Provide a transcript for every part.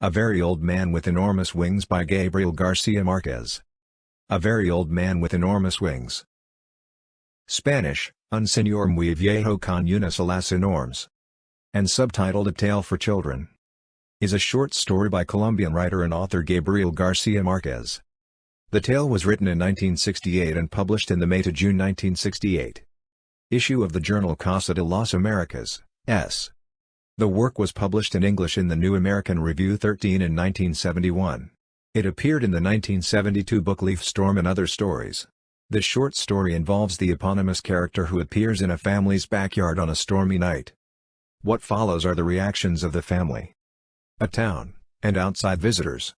A Very Old Man with Enormous Wings by Gabriel García Márquez. A Very Old Man with Enormous Wings. Spanish, Un señor muy viejo con unas alas enormes. And subtitled A Tale for Children. Is a short story by Colombian writer and author Gabriel García Márquez. The tale was written in 1968 and published in the May to June 1968 issue of the journal Casa de las Américas, s. The work was published in English in the New American Review 13 in 1971. It appeared in the 1972 book Leaf Storm and Other Stories. The short story involves the eponymous character who appears in a family's backyard on a stormy night. What follows are the reactions of the family, a town, and outside visitors.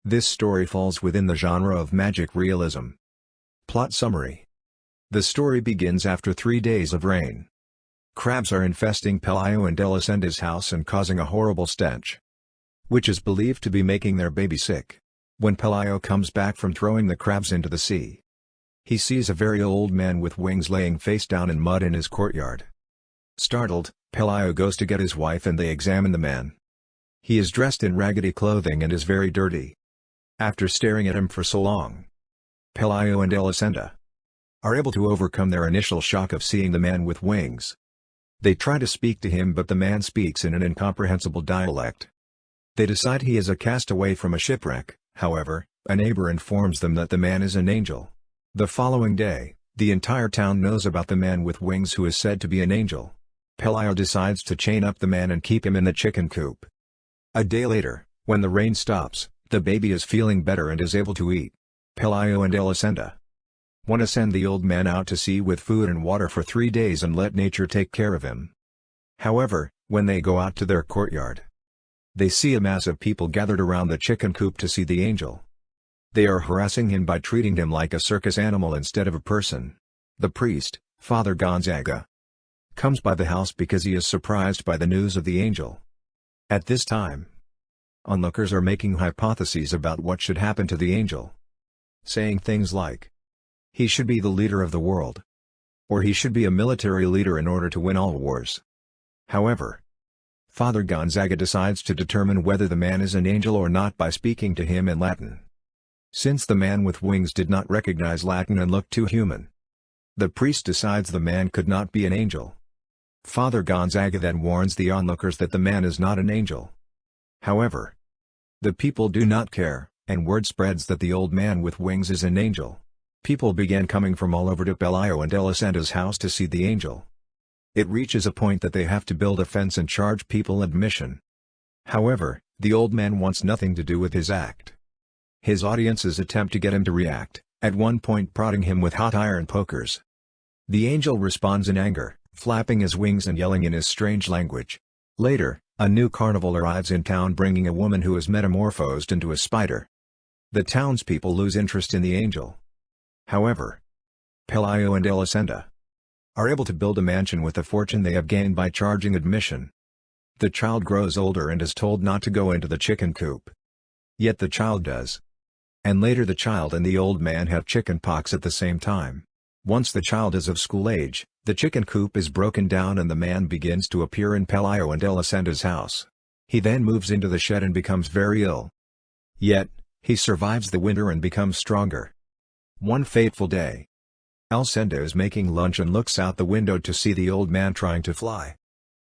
This story falls within the genre of magic realism. Plot summary. The story begins after 3 days of rain. Crabs are infesting Pelayo and Elisenda's house and causing a horrible stench, which is believed to be making their baby sick. When Pelayo comes back from throwing the crabs into the sea, he sees a very old man with wings laying face down in mud in his courtyard. Startled, Pelayo goes to get his wife and they examine the man. He is dressed in raggedy clothing and is very dirty. After staring at him for so long, Pelayo and Elisenda are able to overcome their initial shock of seeing the man with wings. They try to speak to him but the man speaks in an incomprehensible dialect. They decide he is a castaway from a shipwreck. However, a neighbor informs them that the man is an angel. The following day, the entire town knows about the man with wings who is said to be an angel. Pelayo decides to chain up the man and keep him in the chicken coop. A day later, when the rain stops, the baby is feeling better and is able to eat. Pelayo and Elisenda want to send the old man out to sea with food and water for 3 days and let nature take care of him. However, when they go out to their courtyard, they see a mass of people gathered around the chicken coop to see the angel. They are harassing him by treating him like a circus animal instead of a person. The priest, Father Gonzaga, comes by the house because he is surprised by the news of the angel. At this time, onlookers are making hypotheses about what should happen to the angel, saying things like, he should be the leader of the world, or he should be a military leader in order to win all wars. However, Father Gonzaga decides to determine whether the man is an angel or not by speaking to him in Latin. Since the man with wings did not recognize Latin and looked too human, the priest decides the man could not be an angel. Father Gonzaga then warns the onlookers that the man is not an angel. However, the people do not care, and word spreads that the old man with wings is an angel. People began coming from all over to Pelayo and Elisenda's house to see the angel. It reaches a point that they have to build a fence and charge people admission. However, the old man wants nothing to do with his act. His audiences attempt to get him to react, at one point prodding him with hot iron pokers. The angel responds in anger, flapping his wings and yelling in his strange language. Later, a new carnival arrives in town bringing a woman who is metamorphosed into a spider. The townspeople lose interest in the angel. However, Pelayo and Elisenda are able to build a mansion with the fortune they have gained by charging admission. The child grows older and is told not to go into the chicken coop. Yet the child does. And later the child and the old man have chicken pox at the same time. Once the child is of school age, the chicken coop is broken down and the man begins to appear in Pelayo and Elisenda's house. He then moves into the shed and becomes very ill. Yet, he survives the winter and becomes stronger. One fateful day, Elisenda is making lunch and looks out the window to see the old man trying to fly.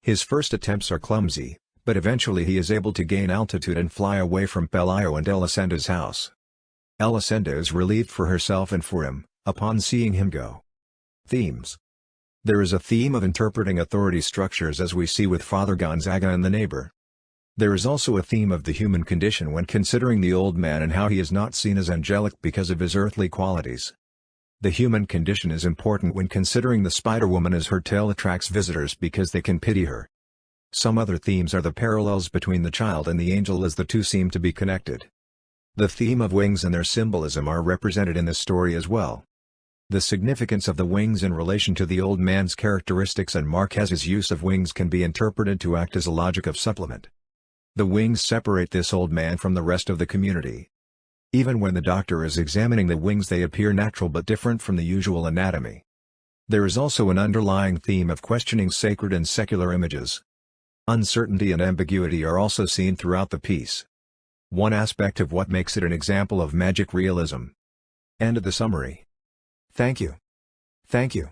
His first attempts are clumsy, but eventually he is able to gain altitude and fly away from Pelayo and Elisenda's house. Elisenda is relieved for herself and for him, upon seeing him go. Themes. There is a theme of interpreting authority structures as we see with Father Gonzaga and the neighbor. There is also a theme of the human condition when considering the old man and how he is not seen as angelic because of his earthly qualities. The human condition is important when considering the Spider Woman as her tale attracts visitors because they can pity her. Some other themes are the parallels between the child and the angel as the two seem to be connected. The theme of wings and their symbolism are represented in this story as well. The significance of the wings in relation to the old man's characteristics and Márquez's use of wings can be interpreted to act as a logic of supplement. The wings separate this old man from the rest of the community. Even when the doctor is examining the wings they appear natural but different from the usual anatomy. There is also an underlying theme of questioning sacred and secular images. Uncertainty and ambiguity are also seen throughout the piece. One aspect of what makes it an example of magic realism. End of the summary. Thank you. Thank you.